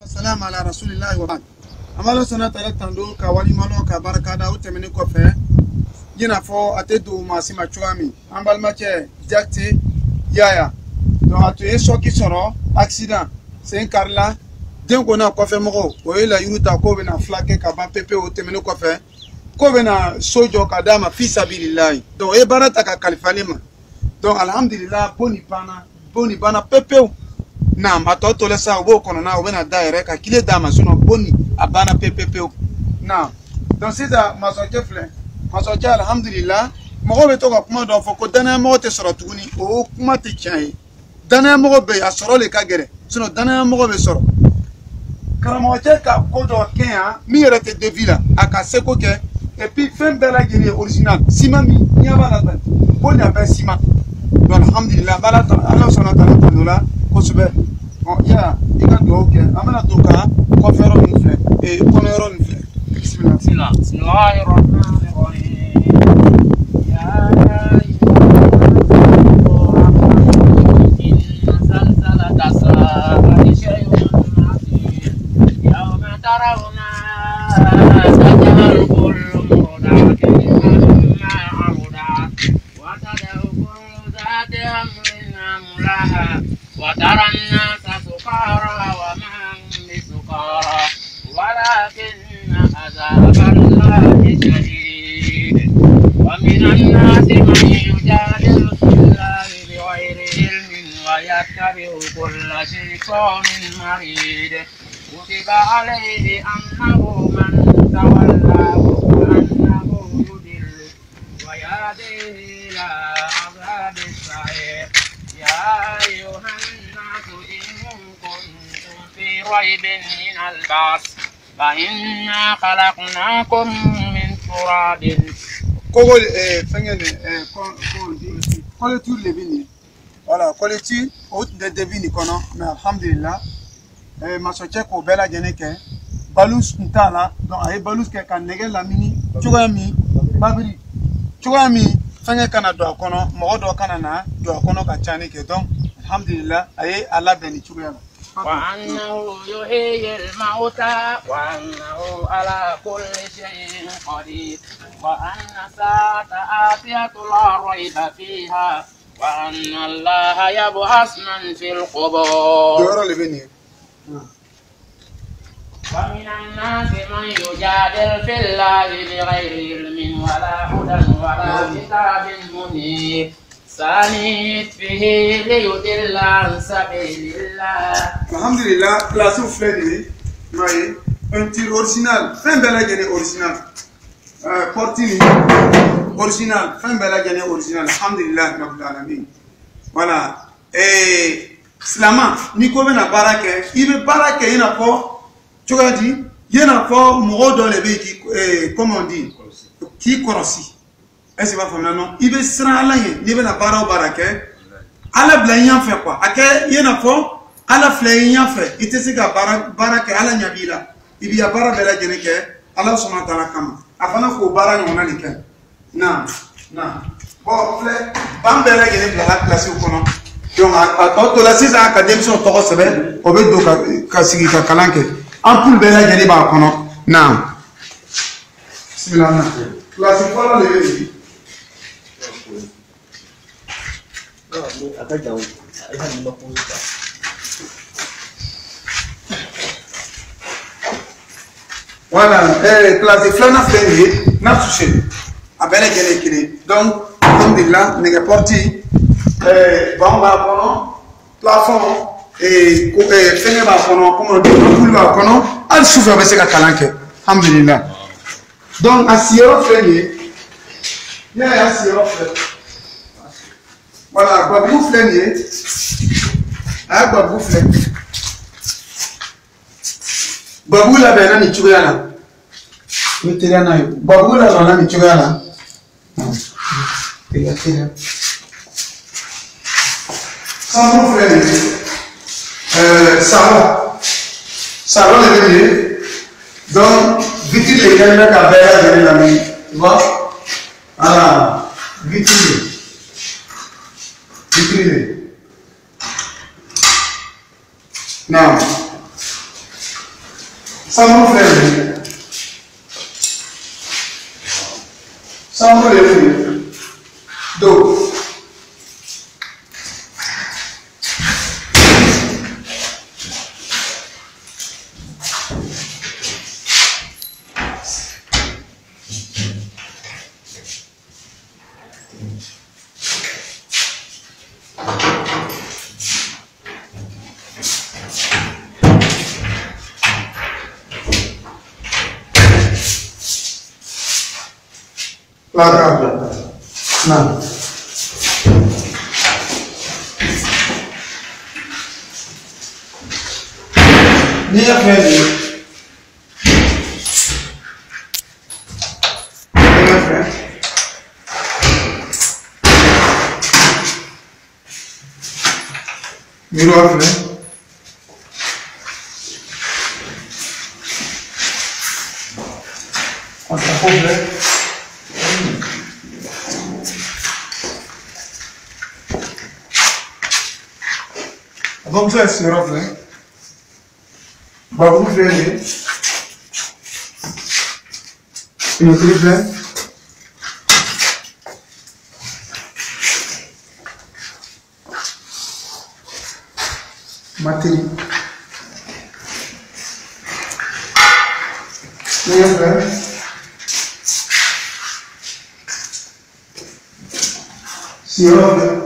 Salam ala rasulillahi wa ba'd. Amalo sonata la tando ka wali malo ka barakada o temene ko fe. Gina fo atedu masima chuami. Ambal mache jakti yaya. Donc atu e shoki soro accident. C'est un car là. Den ko na ko fe mo o ela yuta ko be na flake ka ba pepe o temene ko fe. Ko be na sojo ka dama fi sabilillah. Donc e barata ka kalifalima. Donc alhamdulillah boni bana pepe o. Na matoto le sa obo kono na obena daire ka kile dama suno boni abana pepepe na donc c'est ça masoje fle masoje alhamdulillah mo be to ko kuma do foko dana mo te soro tuguni o kuma te chai dana mo be asoro le ka gere suno dana mo be soro karamo che ka ko do kenya mi rete de villa aka seko ke et puis fin bela gere original sima mi nyaba la tan boni abe sima donc alhamdulillah bala to Allah subhanahu wa ta'ala dola kosube ya ika doke amana doka ko fero ni fle e ko nero ni fle bismillahirrahmanirrahim ya inna zalzalata sa'ati shay'un 'azim yawma tarawna tajal kullu murdatin amma ardat wa tad'u kullu dhati amrin amlaha وترى الناس سكارى وما هم بسكارى ولكن عذاب الله شديد ومن الناس من يجادل في الله بغير علم ويتبع كل شيطان مريد كتب عليه أنه من تولاه فأنه يضل ويهديه إلى عذاب السعير يا أيها الناس إن كنتم في ريب من البعث فإنا خلقناكم من تراب كل tu levini voilà kole tu o de devini kono mais alhamdulillah ma soche ko bela jeneke balus ntala donc ay balus ke kan nege lamini chugami babiri chugami fanga kana do kono mo do kana na do kono ka chani ke donc alhamdulillah ay ala beni chugama wa annahu yuhyi al-mauta wa annahu ala kulli shay'in qadir wa anna sa'ata atiyatu la rayba fiha wa anna allaha yab'ath man fil qubur dora le beni ومن الناس من يجادل في الله بغير علم ولا هدى ولا كتاب منير سانيت به ليضل عن سبيل الله الحمد لله لا سوفلي ماي انتي اوريجينال فين بلا جاني اوريجينال بورتيني اوريجينال فين بلا جاني اوريجينال الحمد لله رب العالمين voilà slama ni ko bena barake ibe barake ina ko tu as dit, il y a un fort mot dans les qui, comment on dit, qui corrosi. Est-ce que va faire maintenant? Il veut se rendre là, il veut la barre au baraque. À la blague, fait quoi? À quel il y a un fort, à la fleur, fait. Il te sait qu'à baraque, à la nyabila. Il y a barre de la généque, à la sonate à la cam. Avant qu'on barre, on a les cas. Non. Bon, fleur, bam de la généque, la classe au conon. Donc, à toi, la 6 ans, académie sont trop sévères, au bout de Kassigi Kalanke. Ampul bela jani ba kono naam bismillah classe fala le wi voilà classe flana fengi na touché abela jani kini donc alhamdulillah nega porti bamba kono plafond et fenga ba kono comme on ba kono al soufa be se ka kalanke alhamdulillah donc asiro fengi ya asiro fengi voilà babu fengi babu fengi babu la bena ni chugana mitirana babu la na ni chugana tira sabu fengi Sarah le bébé, donc vitre les gars là qu'à faire la main, tu vois, voilà, vitre, non, Sans frère. Sans les fruits. D'eau. La table. Non. Bien fait. Bien fait. Miroir fait. On s'en fout. Vamos ver esse negócio, né? Vamos ver ali. E no triple. Matéria. E agora? Senhor.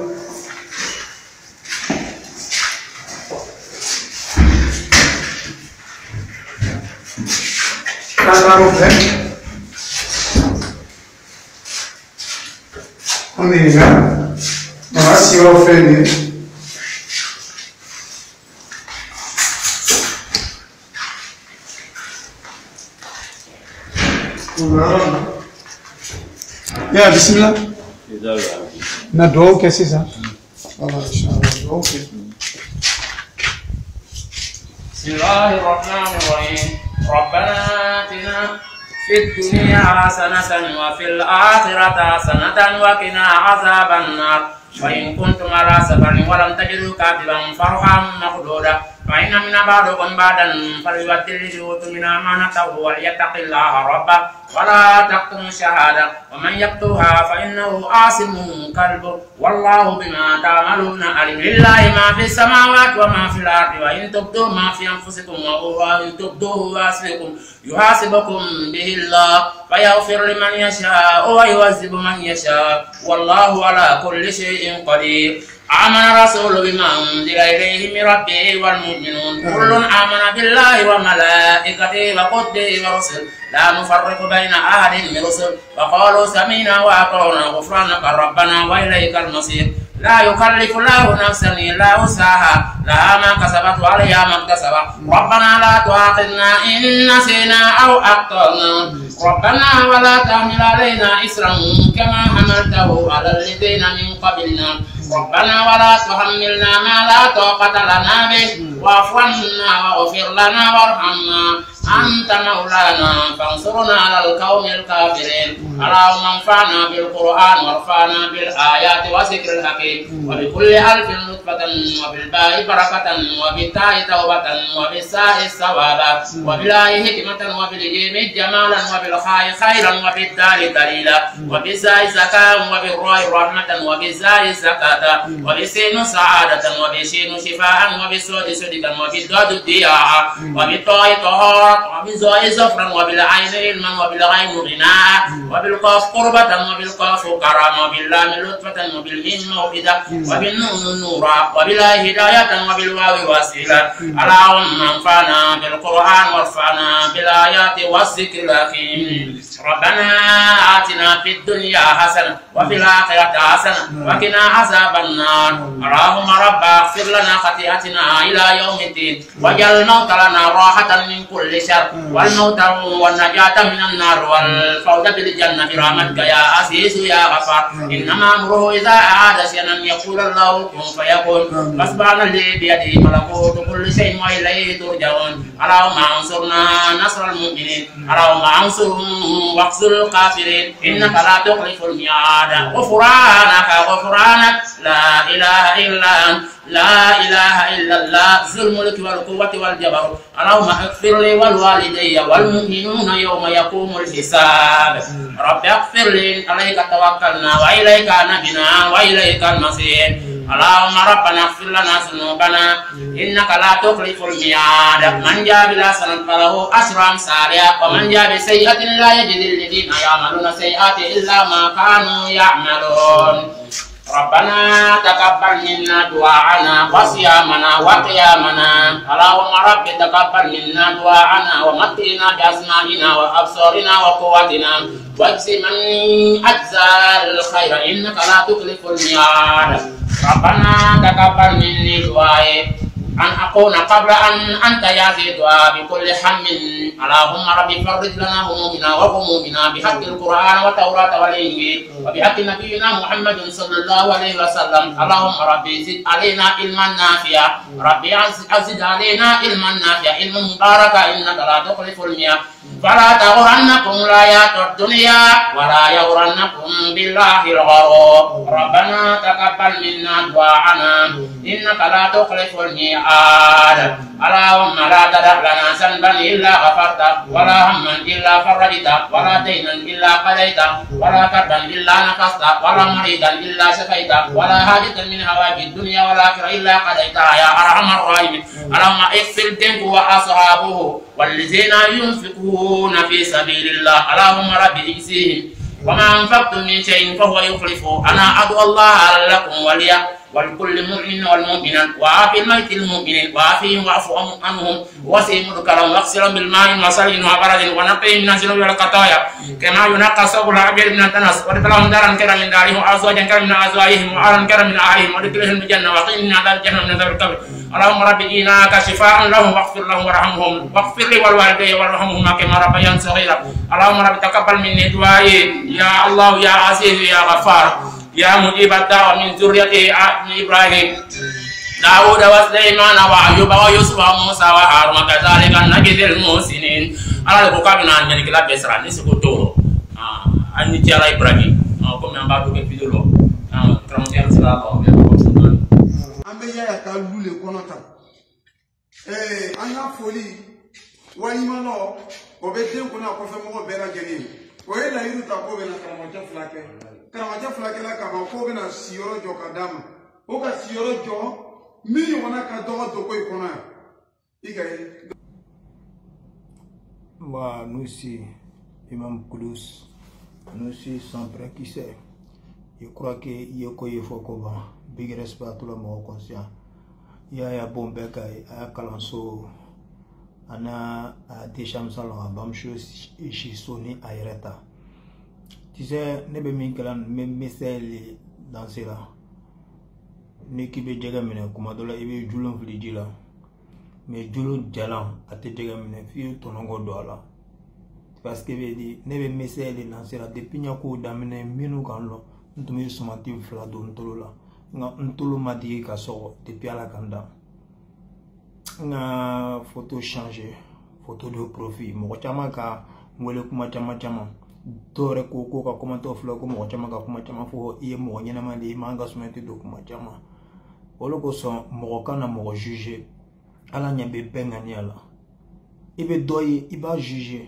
On est là. On va s'y refaire. Ya, bismillah. Na doa o que é isso? بسم الله الرحمن الرحيم ربنا آتنا في الدنيا حسنة وفي الآخرة حسنة وقنا عذاب النار وإن كنتم على سفر ولم تجدوا كاتبا فرحا مقدودا فإن من بعضكم بعدا فليؤدي الذي من أمانته وليتق الله ربه ولا تكتموا الشهادة ومن يكتمها فإنه آثم قلبه والله بما تعملون عليم لله ما في السماوات وما في الأرض وإن تبدوا ما في أنفسكم وإن تبدوه يحاسبكم به الله فيغفر لمن يشاء ويعذب من يشاء والله على كل شيء قدير آمن الرسول بما أنزل إليه من ربه والمؤمنون كل آمن بالله وملائكته وكتبه ورسله لا نفرق بين أحد من رسل وقالوا سمعنا وأطعنا غفرانك ربنا وإليك المصير لا يكلف الله نفسا إلا وسعها لها ما كسبت وعليها ما اكتسبت ربنا لا تؤاخذنا إن نسينا أو أخطأنا ربنا ولا تحمل علينا إصرا كما حملته على الذين من قبلنا ربنا ولا تحملنا ما لا طاقة لنا به واعف عنا واغفر لنا وارحمنا أنت مولانا فانصرنا على القوم الكافرين اللهم انفعنا بالقرآن وارفعنا بالآيات وذكر الحكيم وبكل ألف لطفة وبالباء بركة وبالتاء توبة وبالساء ثوابا وبالآي حكمة وبالجيم جمالا وبالخاء خيرا وبالدال دليلا وبالزاء زكاة وبالراء رحمة وبالزاء زكاة وبالسين سعادة وبالشين شفاء وبالسود صدقا وبالضاد ضياعا وبالطاء طهارة وبالزاء زفرا وبالعين علما وبالغين غناء وبالقاف قربة وبالقاف كرامة وباللام لطفة وبالميم موئدة وبالنون نورا وبالله هداية وبالواو وسيلة اللهم انفعنا بالقرآن وارفعنا بالآيات والذكر الحكيم ربنا آتنا في الدنيا حسنة وفي الآخرة حسنة وقنا عذاب النار اللهم رب اغفر لنا خطيئتنا إلى يوم الدين واجعل الموت لنا راحة من كل شر والموت والنجاة من النار والفوز بالجنة برحمتك يا عزيز يا غفار إنما أمره إذا أراد شيئا أن يقول الله كن فيكون فسبحان الذي بيده ملكوت كل شيء وإليه ترجعون اللهم انصرنا نصر المؤمنين اللهم انصرهم واخذل الكافرين إنك لا تخلف الميعاد غفرانك لا إله إلا أنت لا إله إلا الله ذو الملك والقوة والجبروت اللهم اغفر لي والوالدي والمؤمنون يوم يقوم الحساب رب اغفر لي عليك توكلنا وإليك نبنا وإليك المصير اللهم ربنا اغفر لنا ذنوبنا إنك لا تخلف الميعاد من جاء بالحسنة فله أشر أمثالها ومن جاء بسيئة لا يجد الذين يعملون سيئات إلا ما كانوا يعملون ربنا تقبل منا دعاءنا وصيامنا وقيامنا اللهم رب تقبل منا دعاءنا ومتعنا بأسمائنا وأبصارنا وقوتنا واجزي من أجزى الخير إنك لا تخلف الميعاد ربنا تقبل مني دعائي أن أكون قبل أن أنت يأتي دعاء بكل هم اللهم ربي فرج لنا همومنا وغمومنا بحق القرآن والتوراة والإنجيل وبحق نبينا محمد صلى الله عليه وسلم اللهم ربي زد علينا علما نافعا ربي أزد علينا علما نافعا علما مباركا إنك لا تخلف الميعاد فلا تغرنكم الحياة الدنيا ولا يغرنكم بالله الغرور ربنا تقبل منا دعاءنا إنك لا تخلف الميعاد اللهم لا تدع لنا ذنبا إلا غفرته ولا هما إلا فرجته ولا دينا إلا قضيته ولا كربا إلا نقصته ولا مريضا إلا شفيته ولا حاجة من هوائج الدنيا والآخرة إلا قضيتها يا أرحم الراحمين اللهم اغفر دينه وأصحابه والذين ينفقون في سبيل الله اللهم رب اجزيهم وما أنفقتم من شيء فهو يخلفه أنا أدعو الله لكم ولكل مؤمن والمؤمنات وعافي الميت المؤمنين وعافيهم واعف عنهم وسيم ذكرهم واغسلهم بالماء وصل وبرد ونقيهم من الذنوب والخطايا كما ينقى الثوب الابيض من الدنس وادخلهم دارا كرما من دارهم وازواجا كرما من ازواجهم وعالا كرما من اهلهم وادخلهم الجنه وقهم من عذاب الجنه من عذاب القبر اللهم رب جئناك شفاء لهم واغفر لهم وارحمهم واغفر لي والوالدي وارحمهما كما ربيان صغيرا اللهم رب تقبل مني دعائي يا الله يا عزيز يا غفار يا مجيب الدعوة من ذرية إبراهيم داود وسليمان وأيوب ويوسف وموسى وهارون كذلك نجزي المحسنين على الكوكبنا أن ينكلا بسرعة نسكتورو أني تيارا إبراهيم كم ينبغي كفيدلو كرامتي أنسلا الله أمبيا يكالولي كونتا أنا فولي وإيمانو وبدين كنا كفمو بيرا جنين وإذا يرو تقول بنا كرامتي فلاكي karawaja fulakela kaba ko bena siyoro jo kadam o ka siyoro jo mi wona ka do ko ikona igaye moi nous aussi Imam Kudus nous aussi sans près qui sait je crois que yeko yefo ko ba big respect à tout le monde conscient ya bombeka ya kalanso ana a desham salon a bamsho ishi soni ayreta. Tu sais, ne be min kalan meseli danser là. Ne ki be jega mine kuma dola ibe julon fliji la. Mais julon jalan ate jega mine fi tonongo do ala. Parce que be di ne be meseli danser là depuis nyako damine minu kan lo. Ntumi sumati fla do ntolo la. Nga ntolo madi ka so depuis ala kanda. Nga photo changer, photo de profil. Mo chama ka ngole kuma chama. Dore ko ka kuma to flo ko mo chama ka kuma chama fo iye mo nyana ma di manga sumete do kuma chama olo ko so mo kana mo juger ala nya be benga ni ala ibe doyi iba juger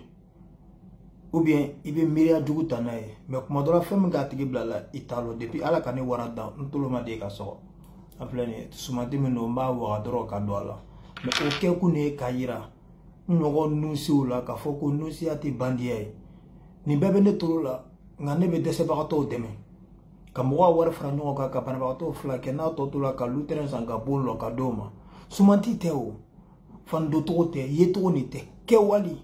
ou bien ibe miria duguta nae mais kuma do la femme ga tigi blala italo depuis ala kane warada ntolo ma de ka so aflani sumati mino mba wa doro ka do ala mais o ke ku ne kayira nyogo nusi ula ka fo ko nusi ati bandiye ni bebe ne tolo la nga ne be dese bagato deme ka mo wa fra nyo ka bana bagato fla ke na to tula ka luteren sanga bollo ka doma sumanti teo fan do to te ye to ni te ke wali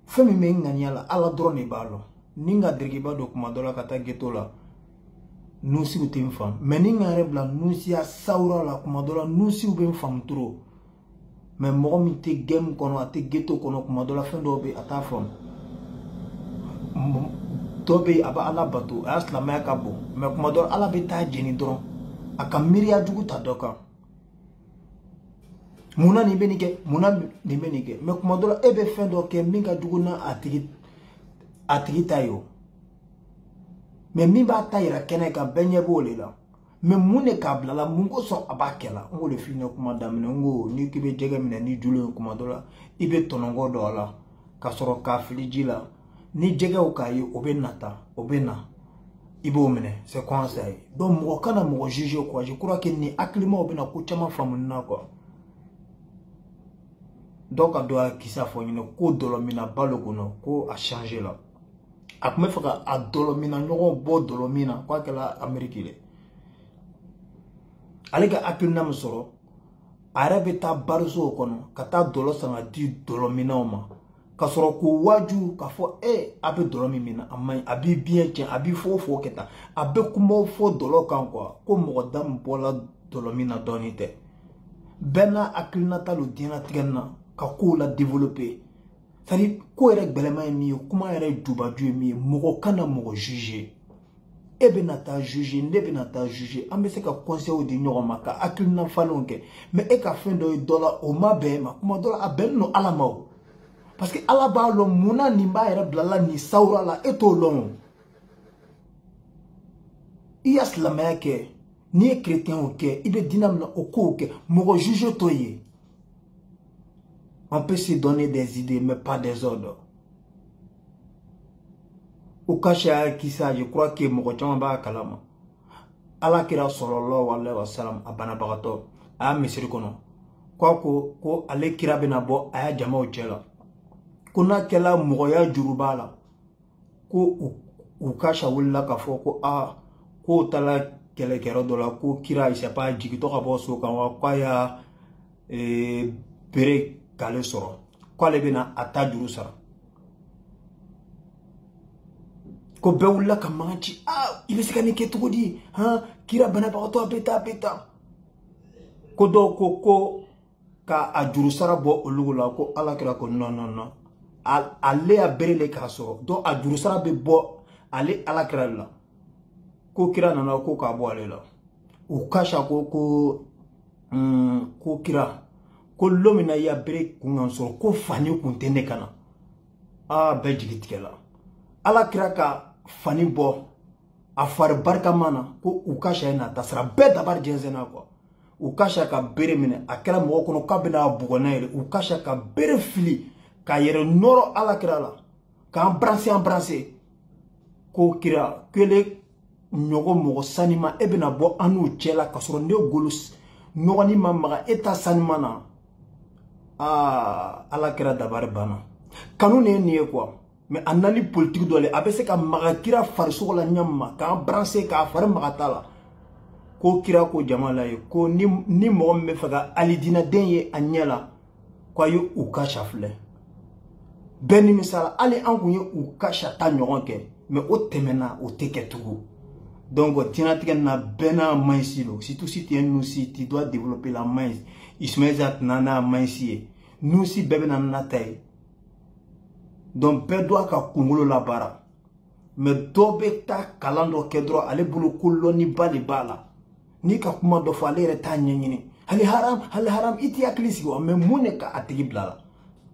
femi me nganyala ala drone balo ninga dirgi ba do kuma dola kata geto la nusi utim fam meninga rebla nusi a saura la kuma dola nusi ube fam turo me mo mi te game kono ate geto kono kuma dola fendo be ata fam tobe aba ala batu asla makabo me kuma dor ala beta jeni dron aka miria jugu ta doka muna ni benike me kuma dor ebe fendo ke minga jugu na atigi tayo me mi ba tayira kene ka benye bole la mais mun ne k'a bila la mun ko sɔn a b'a kɛ la n ko le filɛ kuma daminɛ n ko ni k'i bɛ jɛgɛ minɛ ni julu ye kuma dɔ la i bɛ tɔnɔgɔ dɔ a la ka sɔrɔ k'a fili ji la ni jɛgɛw k'a ye o bɛ nata o bɛ na i b'o minɛ c'est quoi ça ye donc mɔgɔ kana mɔgɔ juger quoi je crois que ni hakilimaw bɛna ko caman faamu nin na quoi dɔw ka dɔ a kisa fɔ ɲinɛ ko dɔlɔmina balo kɔnɔ ko a changé la a tun bɛ fɛ ka a dɔlɔmina ɲɔgɔn bɔ dɔlɔmin na k'a kɛla Amérique de ale ka hakilina min sɔrɔ a yɛrɛ bɛ taa barisow kɔnɔ ka taa dɔlɔ san ka di dɔlɔminaw ma ka sɔrɔ k'o waaju k'a fɔ a bɛ dɔlɔ min na a man ɲi a b'i biɲɛ tiɲɛ a b'i fɔ o fɔ kɛ tan a bɛ kumaw fɔ dɔlɔ kan quoi ko mɔgɔ da min bɔla dɔlɔ min na dɔɔnin tɛ bɛɛ n'a hakilinata don diɲɛlatigɛ na ka kow la développer c'est à dire ko yɛrɛ gbɛlɛma ye min ye kuma yɛrɛ jubaju ye min ye mɔgɔ kana mɔgɔ juger e bɛ na taa juger ne bɛ na taa juger an bɛ se ka conseils di ɲɔgɔn ma ka hakilina falenw kɛ mais e ka fɛn dɔ ye dɔ la o ma bɛn e ma kuma dɔ la a bɛnnen don Ala ma o parce que Ala b'a lɔn munna nin b'a yɛrɛ bilala nin sawura la e t'o lɔn o i ya silamɛya kɛ n'i ye chrétien o kɛ i bɛ diinɛ min na o kow kɛ mɔgɔ juge t'o ye on peut se donner des idées mais pas des ordres o kasha kisa je crois que mɔgɔ caman b'a kalama Ala kira sallallahu alaihi wasallam a banabagatɔ a y'a misiri kɔnɔ ko ale kira bɛna bɔ a y'a jamaw cɛ la ko n'a kɛla mɔgɔya juru b'a la ko u kasha wulila k'a fɔ ko ko taala kɛlɛkɛyɔrɔ dɔ la ko kira il s'est pas jigitɔ ka bɔ so kan wa k'a y'a bere k'ale sɔrɔ k'ale bɛna a ta juru sara ko bɛɛ wulila ka mankan ci i bɛ se ka nin kɛ cogo di kira banabagatɔ a bɛ taa ko dɔw ko k'a juru sara bɔ olu la ko Ala kira ko non ale y'a bere le k'a sɔrɔ donc a juru sara bɛ bɔ ale Ala kira la ko kira nana ko k'a bɔ ale la u kasha ko kira ko lo min na i y'a bere kunkan sɔrɔ ko fani kun tɛ ne kana bɛɛ jigi tigɛ la Ala kira ka fani bɔ a fari barikama na ko u kasha ye na tasira bɛɛ dabari jɛnsɛnna quoi u kasha ka bere minɛ a kɛra mɔgɔ kɔnɔ k'a bɛna bugɔ n'a yɛrɛ u kasha ka bere fili k'a yɛrɛ nɔrɔ Ala kira la k'an brancer ko kira kele ɲɔgɔn mɔgɔ sanima e bɛna bɔ an n'u cɛ la ka sɔrɔ ne golo ɲɔgɔnni ma maga e ta sanima na Ala kira dabari banna kanu ne nin ye quoi mais a nani politique dɔ le a bɛ se ka maga kira farisogo la ɲɛ ma k'an brancer k'a fari maga ta la ko kira ko jama la ye ko ni mɔgɔ min bɛ fɛ ka alidinaden ye a ɲɛ la ko a ye u kasha filɛ bɛɛ nimisala hali an kun ye u kasha ta ɲɔgɔn kɛ mais o tɛmɛna o tɛ kɛ tugun donc diɲɛlatigɛ na bɛɛ n'a maïsi lo surtout si tu es Nusi tu dois développer la maïs Ismaël Zatna n'a maïsi ye Nusi bɛɛ bɛna nata ye donc bɛɛ doit ka kunkolo la baara mais dɔ bɛ taa kalan dɔ kɛ dɔrɔn ale bolo ko lɔnniba de b'a la n'i ka kuma dɔ fɔ ale yɛrɛ t'a ɲɛɲini hali haram i t'i hakili sigi wa mais mun de ka a tigi bila la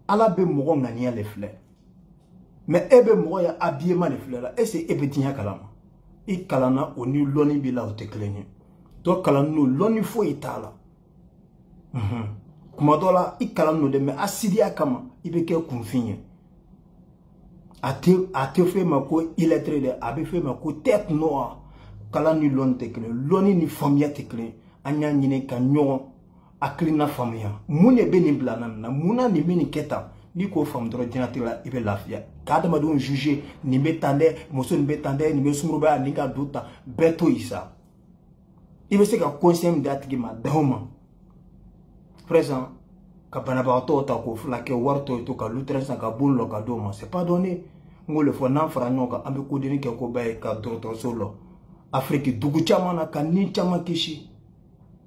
Ala bɛ mɔgɔ ŋaniya le filɛ mais e bɛ mɔgɔ ya habillement le filɛ la est-ce que e bɛ diɲɛ kalama i kalanna o ni lɔnni b'i la o tɛ kelen ye dɔ kalan n'o lɔnni foyi t'a la kuma dɔ la i kalan n'o de mais asidiya kama i bɛ kɛ kunfin ye a tɛ f'e ma ko illettré de a bɛ f'e ma ko tête noire kalan ni lɔnni tɛ kelen lɔnni ni faamuya tɛ kelen an y'a ɲini ka ɲɔgɔn hakilina faamuya mun de bɛ nin bila nin na munna nin bɛ nin kɛ tan n'i k'o faamu dɔrɔn diɲɛlatigɛ la i bɛ lafiya ka adamadenw juger nin bɛ tan dɛ muso nin bɛ tan dɛ nin bɛ sunkuruba nin ka don tan bɛɛ to yen sa i bɛ se ka conseil min d'a tigi ma d'aw ma présent ka banabagatɔw ta k'o fila kɛ wari tɔ ye to ka lutɛrɛn san ka bon lɔ ka d'o ma c'est pas donné n k'o le fɔ n'an fara ɲɔgɔn kan an bɛ kodeni kɛ ko bɛɛ ye ka dɔgɔtɔrɔso lɔ Afrique dugu caman na ka ni caman kisi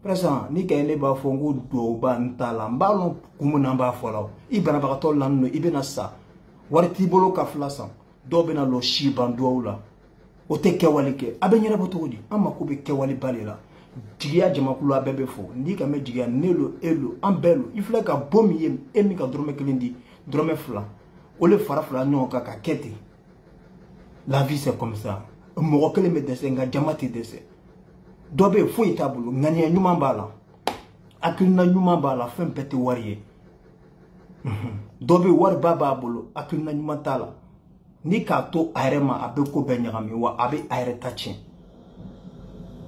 présent ni ka ne b'a fɔ n ko duwawuba n t'a la n b'a lɔn kun min na n b'a fɔ la i banabagatɔ lanin i bɛna sa wari t'i bolo ka fila san dɔw bɛna lɔ si ban duwawu la o tɛ kɛwale kɛ a bɛ ɲɛnabɔ cogo di an mako bɛ kɛwale ba de la jigiya jamakulu a bɛɛ bɛ fɔ n'i ka mɛn jigiya ne lo e lo an bɛɛ lo i filɛ ka bɔ min ye e min ka dɔrɔmɛ kelen di dɔrɔmɛ fila o le fara fila ɲɔgɔn kan ka kɛ ten la vie c'est comme ça mɔgɔ kelen bɛ dɛsɛ nka jama tɛ dɛsɛ dobe foyi t'a bolo ŋaniya ɲuman b'a la hakilina ɲuman b'a la fɛn bɛɛ tɛ wari ye dobe wari b'a bolo hakilina ɲuman t'a la ni k'a to a yɛrɛ ma a bɛ ko bɛɛ ɲagami wa a bɛ a yɛrɛ ta tiɲɛ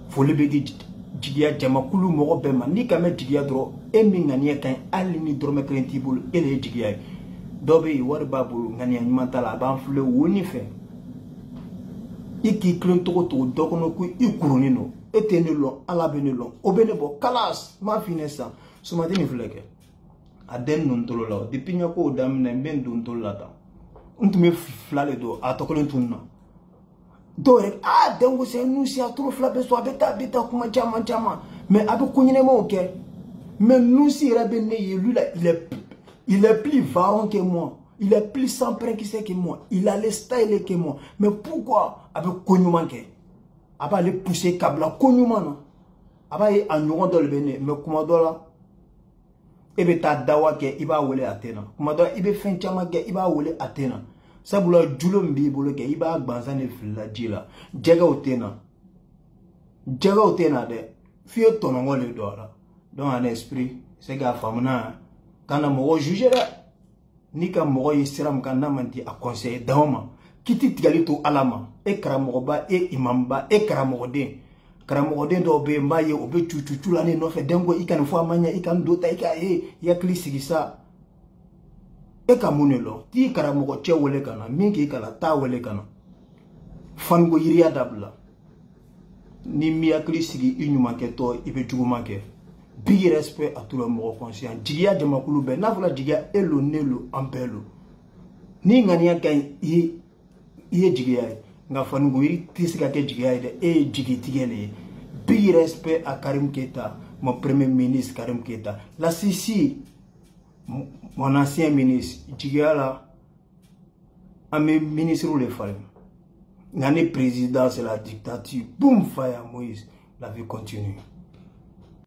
foli bɛ di jigiya jamakulu mɔgɔ bɛɛ ma ni ka mɛn jigiya dɔrɔn e min ŋaniya ka ɲi hali ni dɔrɔmɛ kelen t'i bolo e de ye jigiya ye dɔ bɛ yen wari b'a bolo ŋaniya ɲuman t'a la a b'an filɛ wo ni fɛ i k'i tilen togo togo dɔ kɔnɔ ko i kurunin don e tɛ ne lɔn ala bɛ ne lɔn o bɛ ne bɔ kalas m'a f'i ɲɛna sisan sumati nin filɛ kɛ a den don tolo la depuis ɲɛ kow daminɛ n bɛ n don tolo la tan n tun bɛ fila de don a tɔ kelen tun na dɔw yɛrɛ den ko c'est nous si a turu fila bɛ so a bɛ taa kuma caman caman mais a bɛ ko ɲɛnɛmaw kɛ mais nous si yɛrɛ bɛ ne ye lui là il est plus varon que moi. Il est plus sans préquissé que moi. Il a le style que moi. Mais pourquoi avec Konyumanke? Aba le pousser kabla Konyumana. Aba y a ɲɔgɔn dɔ le bɛ ne mais kuma dɔ la e bɛ taa dawa kɛ i b'a wele a tɛ na. Kuma dɔ la i bɛ fɛn caman kɛ i b'a wele a tɛ na. Sabula julo min b'i bolo kɛ i b'a gansan de filila ji la. Jɛgɛw tɛ na. Jɛgɛw tɛ na dɛ. F'i ye tɔnɔgɔ le don a la. Donc en esprit c'est k'a faamu na. Kana mɔgɔ juger dɛ ni ka mɔgɔ ye sira min kan n'a man di a conseiller d'aw ma kiti tigali to ala ma e karamɔgɔba e imamba e karamɔgɔden dɔw bɛ yen n b'a ye o bɛ cucu la ne nɔfɛ den ko i ka nin fɔ a ma ɲɛ i ka nin do ta i ka i hakili sigi sa e ka mun de lɔ t'i karamɔgɔ cɛ wele ka na min k'i kalan t'a wele ka na faniko yiriya dabila ni mi hakili sigi i ɲumankɛtɔ i bɛ juguman kɛ. Big respect à tout le monde conscient. Jigiya jamakulu bɛɛ n'a fɔra jigiya e lo ne lo an bɛɛ lo ni ŋaniya ka ɲi i ye jigiya ye nka faniko yiri tɛ se ka kɛ jigiya ye dɛ e ye jigitigɛ le ye. Big respect à Karim Keita, mon premier ministre Karim Keita. La Sisi, mon ancien ministre jigiya la an bɛ ministre le falen nka ne président c'est la dictature boum fire Moïse la vie continue.